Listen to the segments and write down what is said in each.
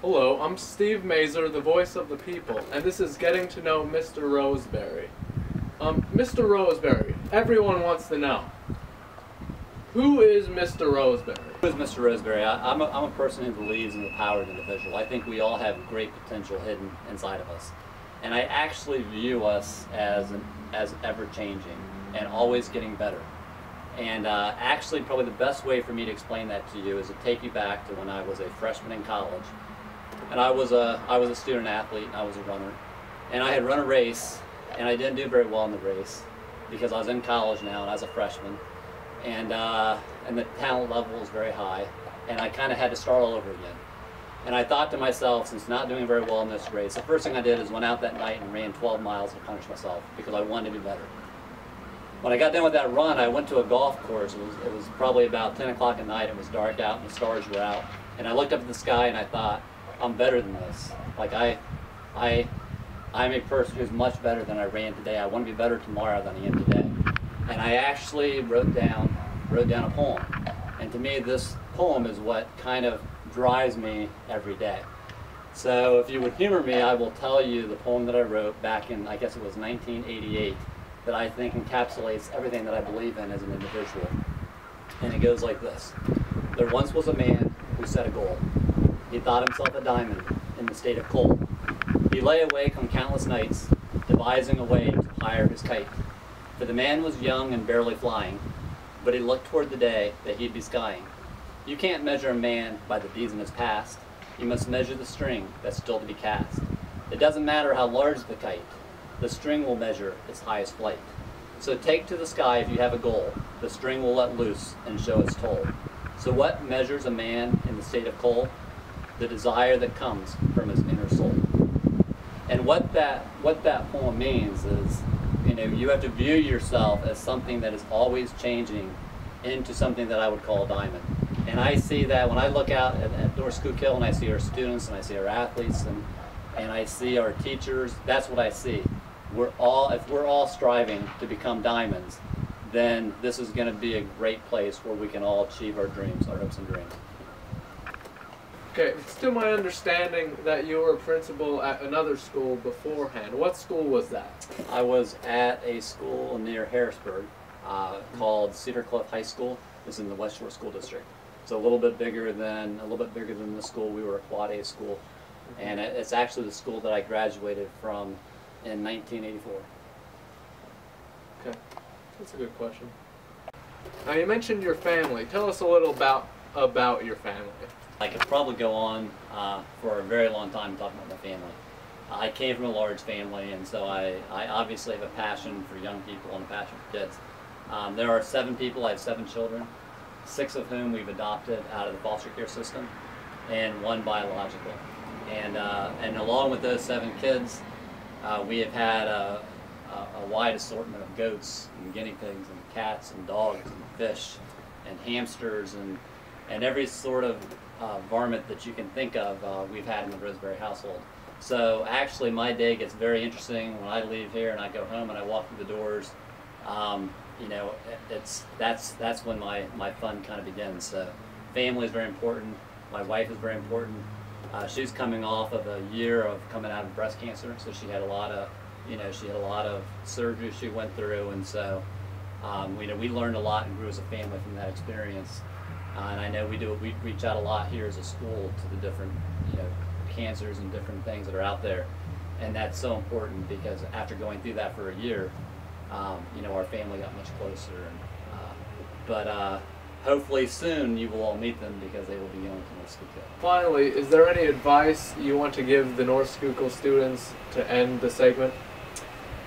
Hello, I'm Steve Mazur, the voice of the people, and this is Getting to Know Mr. Roseberry. Mr. Roseberry, everyone wants to know, who is Mr. Roseberry? Who is Mr. Roseberry? I'm a person who believes in the power of the individual. I think we all have great potential hidden inside of us. And I actually view us as ever-changing and always getting better. And actually, probably the best way for me to explain that to you is to take you back to when I was a freshman in college. And I was a student athlete, I was a runner. And I had run a race, and I didn't do very well in the race because I was in college now and I was a freshman. And the talent level was very high, and I kind of had to start all over again. And I thought to myself, since not doing very well in this race, the first thing I did is went out that night and ran 12 miles to punish myself because I wanted to be better. When I got done with that run, I went to a golf course. It was probably about 10 o'clock at night. It was dark out and the stars were out. And I looked up at the sky and I thought, I'm better than this. Like I'm a person who's much better than I ran today. I want to be better tomorrow than I am today. And I actually wrote down a poem. And to me, this poem is what kind of drives me every day. So if you would humor me, I will tell you the poem that I wrote back in, I guess it was 1988, that I think encapsulates everything that I believe in as an individual. And it goes like this. There once was a man who set a goal. He thought himself a diamond in the state of coal. He lay awake on countless nights, devising a way to hire his kite. For the man was young and barely flying, but he looked toward the day that he'd be skying. You can't measure a man by the deeds in his past. You must measure the string that's still to be cast. It doesn't matter how large the kite. The string will measure its highest flight. So take to the sky if you have a goal. The string will let loose and show its toll. So what measures a man in the state of coal? The desire that comes from his inner soul. And what that poem means is, you have to view yourself as something that is always changing into something that I would call a diamond. And I see that when I look out at North Schuylkill and I see our students and I see our athletes and I see our teachers, that's what I see. If we're all striving to become diamonds, then this is going to be a great place where we can all achieve our dreams, our hopes and dreams. Okay, it's to my understanding that you were a principal at another school beforehand. What school was that? I was at a school near Harrisburg called Cedar Cliff High School. It's in the West Shore School District. It's a little bit bigger than the school. We were a Quad A school, and it's actually the school that I graduated from in 1984. Okay, that's a good question. Now you mentioned your family. Tell us a little about your family. I could probably go on for a very long time talking about my family. I came from a large family, and so I obviously have a passion for young people and a passion for kids. There are 7 people. I have 7 children, 6 of whom we've adopted out of the foster care system, and 1 biological. And along with those 7 kids, we have had a wide assortment of goats and guinea pigs and cats and dogs and fish and hamsters and every sort of varmint that you can think of we've had in the Roseberry household. So actually my day gets very interesting when I leave here and I go home and I walk through the doors. That's when my fun kind of begins. So family is very important. My wife is very important. She's coming off of a year of coming out of breast cancer, so she had a lot of surgery she went through, and so we learned a lot and grew as a family from that experience. And I know we reach out a lot here as a school to the different cancers and different things that are out there, and that's so important because after going through that for a year, our family got much closer. But hopefully soon you will all meet them because they will be going to North Schuylkill. Finally, is there any advice you want to give the North Schuylkill students to end the segment?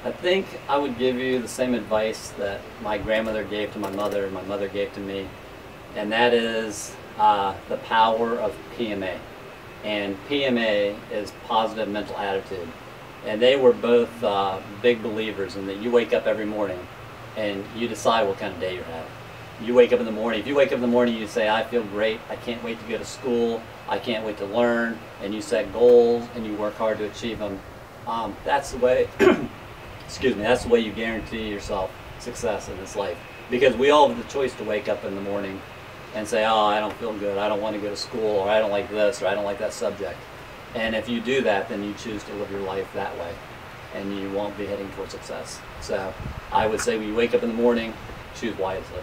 I think I would give you the same advice that my grandmother gave to my mother and my mother gave to me, and that is the power of PMA. And PMA is positive mental attitude. And they were both big believers in that you wake up every morning and you decide what kind of day you're having. You wake up in the morning. If you wake up in the morning and you say, I feel great, I can't wait to go to school, I can't wait to learn, and you set goals and you work hard to achieve them, that's the way, excuse me, that's the way you guarantee yourself success in this life. Because we all have the choice to wake up in the morning and say, oh, I don't feel good, I don't want to go to school, or I don't like this, or I don't like that subject. And if you do that, then you choose to live your life that way, and you won't be heading towards success. So I would say when you wake up in the morning, choose wisely.